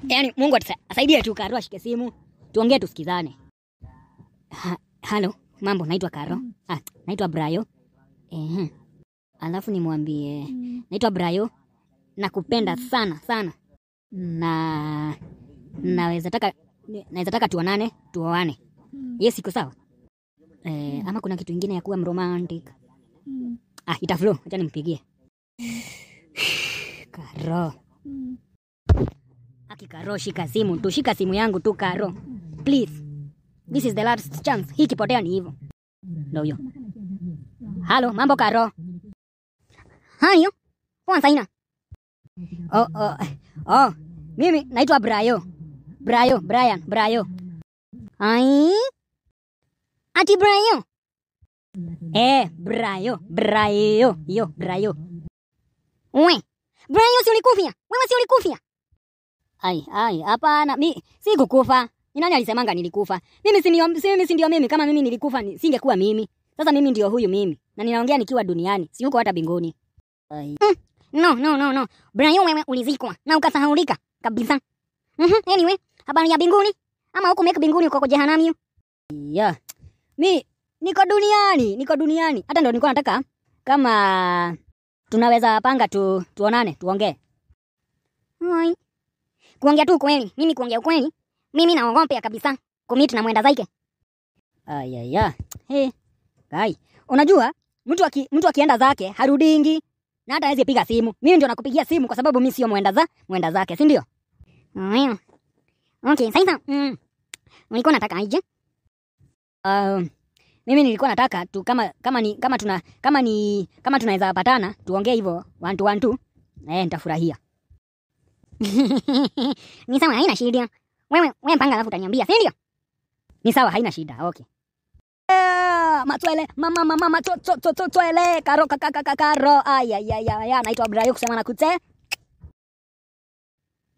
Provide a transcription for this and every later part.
Yaani Mungu asaidie tu Karo ashike simu. Tuongee tusikizane. Halo, mambo, naitwa Karo. Naitwa Brayo. Alafu nimwambie naitwa Brayo. Nakupenda sana sana. Naweza taka tuoane. Yes, iko sawa? Ama kuna kitu kingine ya kuwa romantic? Itaflow, acha nimpigie. Karo. Karo, shika simu tu, shika simu yangu tu Karo. Please. This is the last chance. Hii kipotea ni hivyo. Ndio hiyo. Halo, mambo Karo. Hayo. Kwanza ina. Mimi naitwa Brayo. Brayo. Ati Brayo. Brayo. Brayo si ulikufia? Wewe si ulikufia? Hapana, mimi sikukufa. Ni nani alisemanga nilikufa? Mimi si ndio mimi. Kama mimi nilikufa singekuwa mimi. Sasa mimi ndio huyu mimi. Na ninaongea nikiwa duniani. Si huko hata mbinguni. No. Brayo, wewe ulizikwa na ukasahaulika kabisa. Anyway, habari ya mbinguni? Ama huko meka mbinguni uko kwa jehanamu? Yeah. Mimi niko duniani. Hata ndio nilikuwa nataka kama tunaweza panga tuonane, tuongee. Kuongea tu kweli. Mimi kuongea ukweli. Mimi naogopa kabisa kumit na mwenda zake. Kai. Unajua mtu akienda zake harudingi na hata hawezi piga simu. Mimi ndio nakupigia simu kwa sababu mimi sio mwenda zake, si ndio? Okay, sasa nilikuwa nataka aje? Mimi nilikuwa nataka tu kama tunaweza patana tuongee hivyo 1-2. Nitafurahia. Ni sawa, haina shida. Wewe panga alafu utaniambia, si ndio? Ni sawa, haina shida. Okay. Matwele, mama, twele, Karo, Karo. Naitwa Brayo kusema na kute.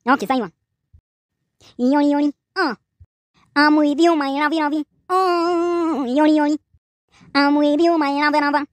Okay, sawa. Yoni. I'm with you, my love. Yoni. I'm with you, my love.